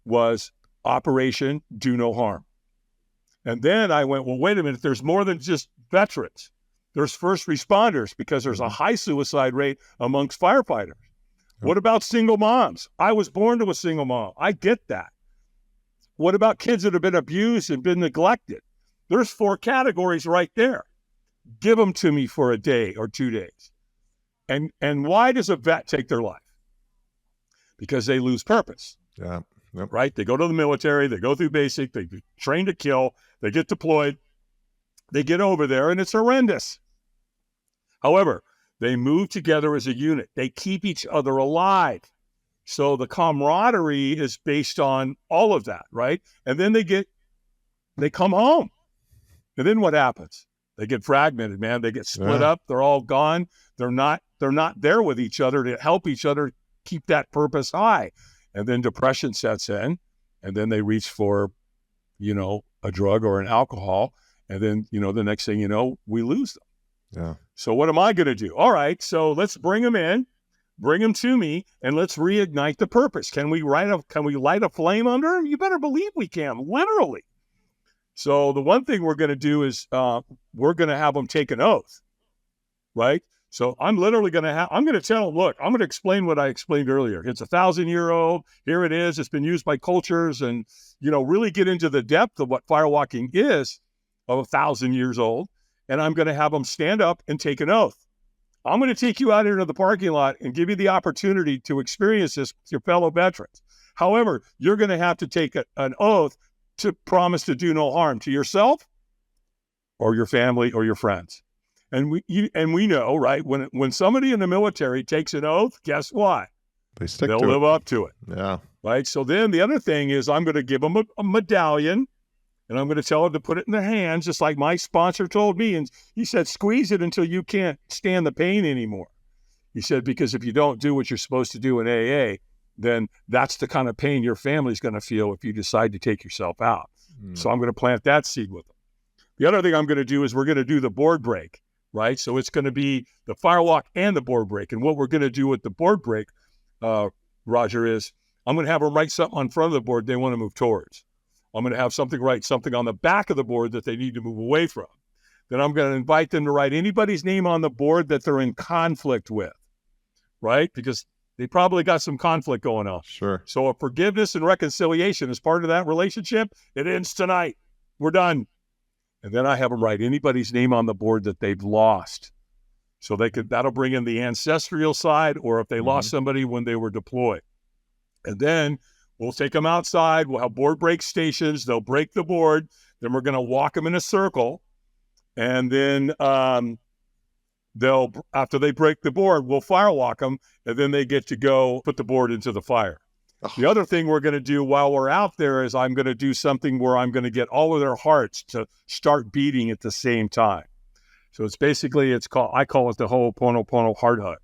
S2: was Operation Do No Harm. And then I went, well, wait a minute, there's more than just veterans. There's first responders, because there's a high suicide rate amongst firefighters. What about single moms? I was born to a single mom. I get that. What about kids that have been abused and been neglected? There's 4 categories right there. Give them to me for a day or 2 days. And why does a vet take their life? Because they lose purpose.
S1: Yeah. Yep.
S2: Right? They go to the military, they go through basic, they train to kill, they get deployed, they get over there, and it's horrendous. However, they move together as a unit. They keep each other alive. So the camaraderie is based on all of that, right? And then they come home. And then what happens? They get fragmented, man. They get split up. They're all gone. They're not there with each other to help each other keep that purpose high. And then depression sets in, and then they reach for, a drug or an alcohol. And then, the next thing you know, we lose them.
S1: Yeah.
S2: So what am I going to do? All right, so let's bring them in, bring them to me, and let's reignite the purpose. Can we light a flame under them? You better believe we can, literally. So the one thing we're going to do is we're going to have them take an oath, right? So I'm literally going to tell them, look, I'm going to explain what I explained earlier. It's 1,000-year-old. Here it is. It's been used by cultures, and, really get into the depth of what firewalking is of 1,000 years old. And I'm going to have them stand up and take an oath. I'm going to take you out into the parking lot and give you the opportunity to experience this with your fellow veterans. However, you're going to have to take an oath to promise to do no harm to yourself or your family or your friends. And we know, right, when somebody in the military takes an oath, guess what? They'll live up to it.
S1: Yeah.
S2: Right? So then the other thing is I'm going to give them a medallion, and I'm going to tell them to put it in their hands, just like my sponsor told me. And he said, squeeze it until you can't stand the pain anymore. He said, because if you don't do what you're supposed to do in AA, then that's the kind of pain your family's going to feel if you decide to take yourself out. So I'm going to plant that seed with them. The other thing I'm going to do is we're going to do the board break, right? So it's going to be the Firewalk and the board break. And what we're going to do with the board break, Roger, is I'm going to have them write something on front of the board they want to move towards. I'm going to have write something on the back of the board that they need to move away from. Then I'm going to invite them to write anybody's name on the board that they're in conflict with, right? Because they probably got some conflict going on.
S1: Sure.
S2: So a forgiveness and reconciliation is part of that relationship. It ends tonight. We're done. And then I have them write anybody's name on the board that they've lost. So that'll bring in the ancestral side, or if they lost somebody when they were deployed. And then we'll take them outside. We'll have board break stations. They'll break the board. Then we're going to walk them in a circle. And then after they break the board, we'll firewalk them. And then they get to go put the board into the fire. The other thing we're going to do while we're out there is I'm going to do something where I'm going to get all of their hearts to start beating at the same time. So it's basically, I call it the Ho'oponopono heart hug.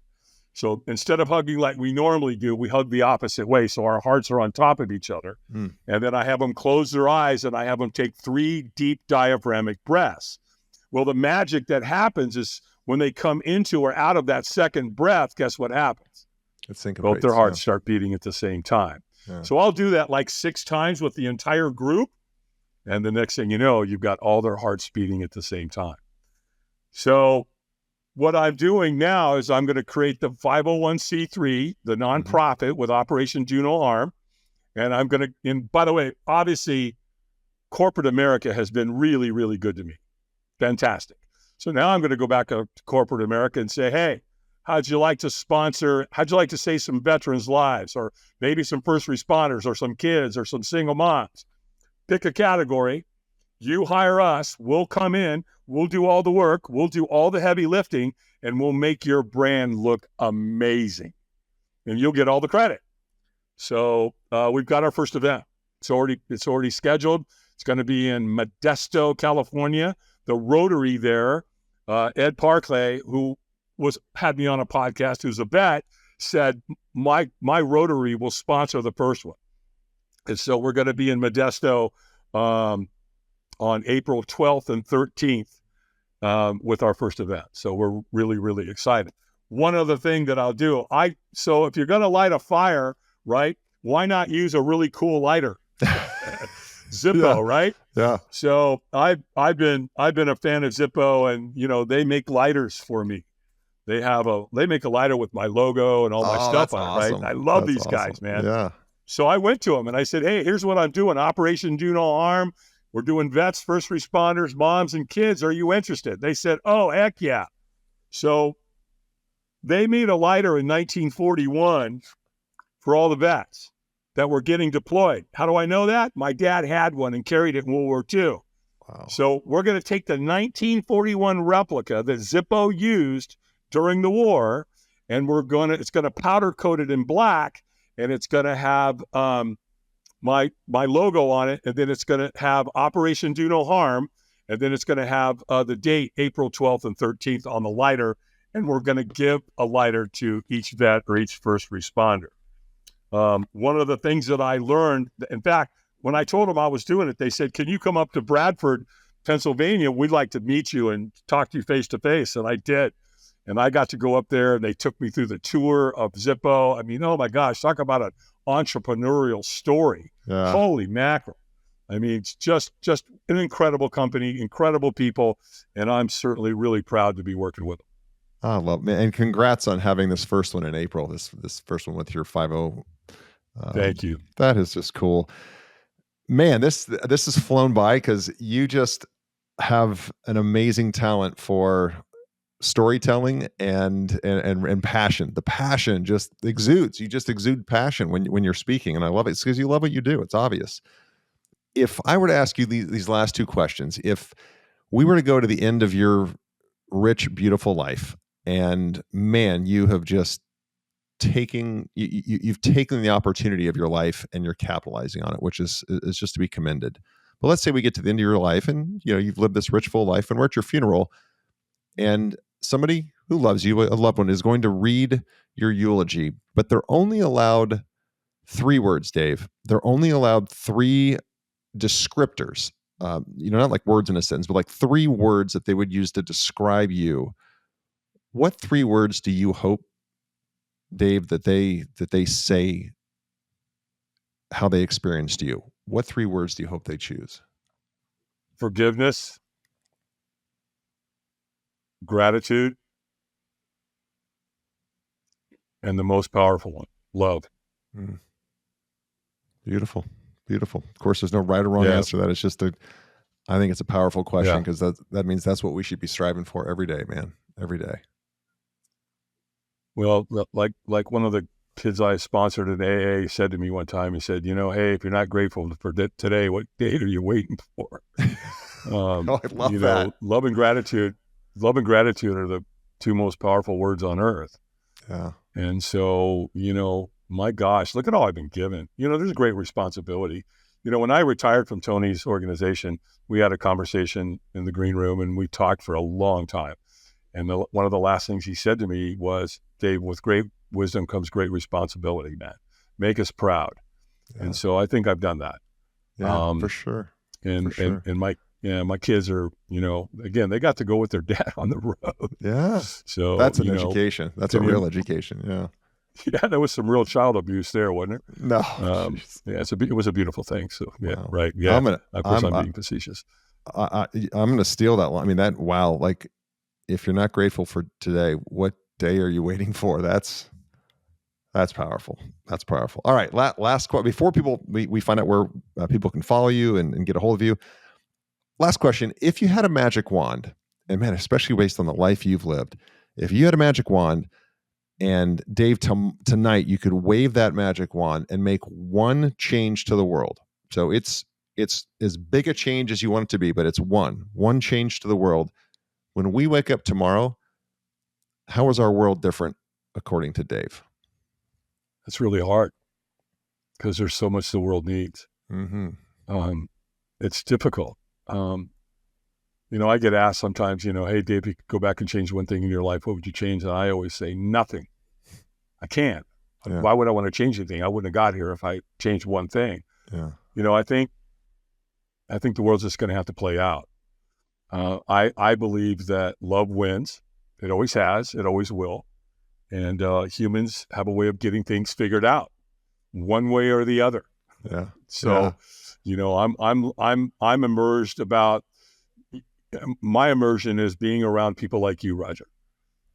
S2: So instead of hugging like we normally do, we hug the opposite way. So our hearts are on top of each other. And then I have them close their eyes and I have them take 3 deep diaphragmatic breaths. Well, the magic that happens is when they come into or out of that second breath, guess what happens? Both their hearts start beating at the same time. Yeah. So I'll do that like 6 times with the entire group. And the next thing you know, you've got all their hearts beating at the same time. So what I'm doing now is I'm going to create the 501c3, the nonprofit with Operation Do No Harm. And I'm going to, and by the way, obviously, corporate America has been really, really good to me. Fantastic. So now I'm going to go back to corporate America and say, hey, how'd you like to save some veterans' lives, or maybe some first responders, or some kids, or some single moms? Pick a category. You hire us. We'll come in. We'll do all the work. We'll do all the heavy lifting, and we'll make your brand look amazing. And you'll get all the credit. So we've got our first event. It's already scheduled. It's going to be in Modesto, California. The Rotary there, Ed Parkley, who had me on a podcast, who's a vet, said my Rotary will sponsor the first one. And so we're going to be in Modesto on April 12th and 13th with our first event. So we're really, really excited. One other thing that I'll do, so if you're going to light a fire, right, why not use a really cool lighter? Zippo, right?
S1: Yeah.
S2: So I've been a fan of Zippo, and they make lighters for me. They make a lighter with my logo and all my stuff on it, right? I love these guys, man.
S1: Yeah.
S2: So I went to them and I said, hey, here's what I'm doing. Operation Do No Harm. We're doing vets, first responders, moms, and kids. Are you interested? They said, oh, heck yeah. So they made a lighter in 1941 for all the vets that were getting deployed. How do I know that? My dad had one and carried it in World War II.
S1: Wow.
S2: So we're going to take the 1941 replica that Zippo used during the war, and it's going to powder coat it in black, and it's going to have my logo on it, and then it's going to have Operation Do No Harm, and then it's going to have the date, April 12th and 13th on the lighter, and we're going to give a lighter to each vet or each first responder. One of the things that I learned, in fact, when I told them I was doing it, they said, can you come up to Bradford, Pennsylvania? We'd like to meet you and talk to you face to face. And I did. And I got to go up there, and they took me through the tour of Zippo. I mean, oh my gosh, talk about an entrepreneurial story.
S1: Yeah.
S2: Holy mackerel. I mean, it's just an incredible company, incredible people. And I'm certainly really proud to be working with them.
S1: I love it. And congrats on having this first one in April, this first one with your 50.
S2: Thank you.
S1: That is just cool. Man, this has flown by because you just have an amazing talent for storytelling and passion. The passion just exudes. You just exude passion when you're speaking, and I love it. It's because you love what you do. It's obvious. If I were to ask you these last two questions, if we were to go to the end of your rich, beautiful life, and man, you have just you've taken the opportunity of your life and you're capitalizing on it, which is just to be commended. But let's say we get to the end of your life, and you've lived this rich, full life, and we're at your funeral, and somebody who loves you, a loved one, is going to read your eulogy, but they're only allowed 3 words, Dave. They're only allowed 3 descriptors, not like words in a sentence, but like 3 words that they would use to describe you. What 3 words do you hope, Dave, that they say how they experienced you? What 3 words do you hope they choose?
S2: Forgiveness, gratitude, and the most powerful one, love.
S1: Mm. Beautiful. Beautiful. Of course, there's no right or wrong answer to that. It's just I think it's a powerful question, because that means that's what we should be striving for every day, man. Every day.
S2: Well, like one of the kids I sponsored in AA said to me one time, he said, hey, if you're not grateful for today, what date are you waiting for?
S1: I love that.
S2: Love and gratitude are the 2 most powerful words on earth.
S1: Yeah.
S2: And so, my gosh, look at all I've been given. There's a great responsibility. When I retired from Tony's organization, we had a conversation in the green room, and we talked for a long time. And one of the last things he said to me was, Dave, with great wisdom comes great responsibility, man. Make us proud. Yeah. And so I think I've done that.
S1: Yeah, for sure.
S2: And my kids are, again, they got to go with their dad on the road.
S1: Yeah.
S2: So
S1: that's an education. That's a real education. Yeah.
S2: Yeah, there was some real child abuse there, wasn't it?
S1: No.
S2: Yeah, it was a beautiful thing. So yeah,
S1: Wow.
S2: right. Yeah, of course I'm
S1: I'm
S2: being facetious.
S1: going to steal that line. I mean, wow. Like, if you're not grateful for today, what day are you waiting for? That's powerful. That's powerful. All right. Last question before we find out where people can follow you and get a hold of you. Last question. If you had a magic wand, and man, especially based on the life you've lived, if you had a magic wand and Dave, tonight you could wave that magic wand and make one change to the world. So it's as big a change as you want it to be, but it's one change to the world. When we wake up tomorrow, how is our world different according to Dave?
S2: It's really hard because there's so much the world needs.
S1: Mm-hmm.
S2: It's difficult. I get asked sometimes, hey, Dave, you could go back and change one thing in your life, what would you change? And I always say nothing. I can't. Yeah. Why would I want to change anything? I wouldn't have got here if I changed one thing.
S1: Yeah.
S2: I think the world's just going to have to play out. I believe that love wins. It always has. It always will. And humans have a way of getting things figured out, one way or the other.
S1: Yeah.
S2: So, I'm immersed about. My immersion is being around people like you, Roger.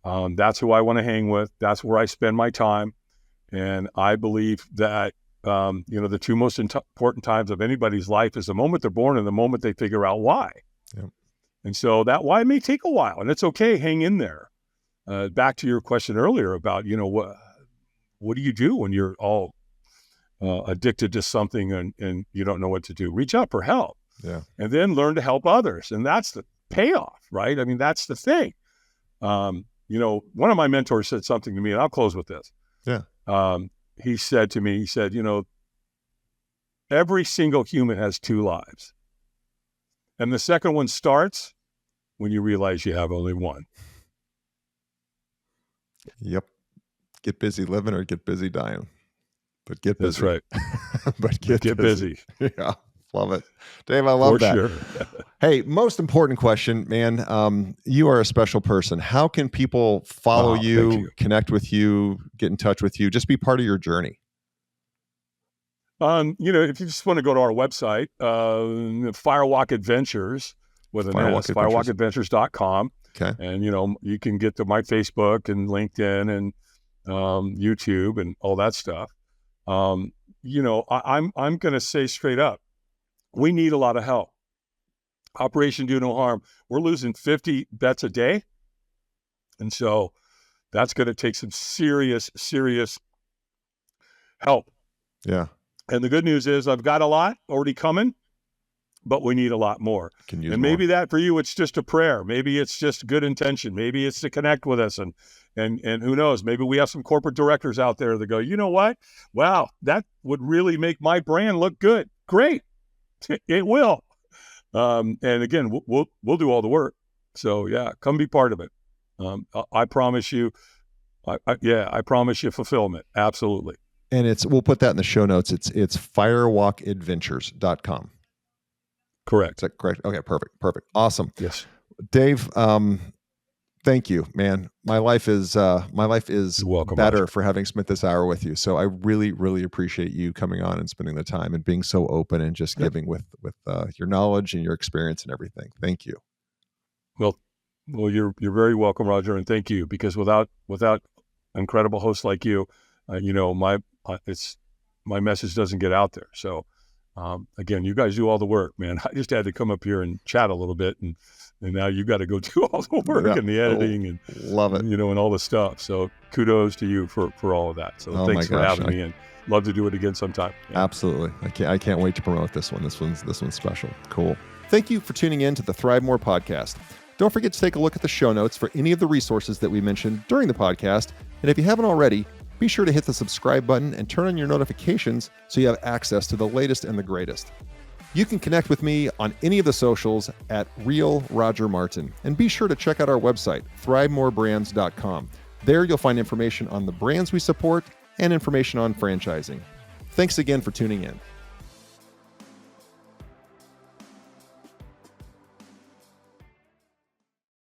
S2: That's who I want to hang with. That's where I spend my time. And I believe that, the two most important times of anybody's life is the moment they're born and the moment they figure out why.
S1: Yep.
S2: And so that why may take a while, and it's okay. Hang in there. Back to your question earlier about, what do you do when you're all addicted to something and you don't know what to do? Reach out for help.
S1: Yeah.
S2: And then learn to help others. And that's the payoff, right? I mean, that's the thing. One of my mentors said something to me, and I'll close with this.
S1: Yeah.
S2: He said to me, every single human has two lives. And the second one starts when you realize you have only one.
S1: Yep. Get busy living or get busy dying. But get busy.
S2: That's right.
S1: But get busy. Yeah. Love it. Dave, I love that.
S2: Sure.
S1: Hey, most important question, man. You are a special person. How can people follow you, connect with you, get in touch with you, just be part of your journey?
S2: If you just want to go to our website, Firewalk Adventures with an S, firewalkadventures.com.
S1: Okay.
S2: And, you can get to my Facebook and LinkedIn and YouTube and all that stuff. I'm going to say straight up, we need a lot of help. Operation Do No Harm. We're losing 50 bets a day. And so that's going to take some serious help.
S1: Yeah.
S2: And the good news is I've got a lot already coming, but we need a lot more. And maybe that for you, it's just a prayer. Maybe it's just good intention. Maybe it's to connect with us. And who knows, maybe we have some corporate directors out there that go, you know what? Wow, that would really make my brand look good. Great. It will. And again, we'll do all the work. So yeah, come be part of it. I promise you, I promise you fulfillment. Absolutely.
S1: And we'll put that in the show notes. It's firewalkadventures.com.
S2: Correct.
S1: Is that correct? Okay, perfect. Awesome.
S2: Yes.
S1: Dave, thank you, man. My life is
S2: welcome,
S1: better
S2: Roger.
S1: For having spent this hour with you. So I really, really appreciate you coming on and spending the time and being so open and just giving with your knowledge and your experience and everything. Thank you.
S2: Well, you're very welcome, Roger, and thank you, because without incredible hosts like you, my message doesn't get out there. So again, you guys do all the work, man. I just had to come up here and chat a little bit, and now you got to go do all the work and the editing and
S1: love it,
S2: and all the stuff. So kudos to you for all of that. So thanks for having me, and love to do it again sometime. Yeah.
S1: Absolutely. I can't wait to promote this one. This one's special. Cool. Thank you for tuning in to the ThriveMore podcast. Don't forget to take a look at the show notes for any of the resources that we mentioned during the podcast. And if you haven't already, be sure to hit the subscribe button and turn on your notifications so you have access to the latest and the greatest. You can connect with me on any of the socials at Real Roger Martin. And be sure to check out our website, ThriveMoreBrands.com. There you'll find information on the brands we support and information on franchising. Thanks again for tuning in.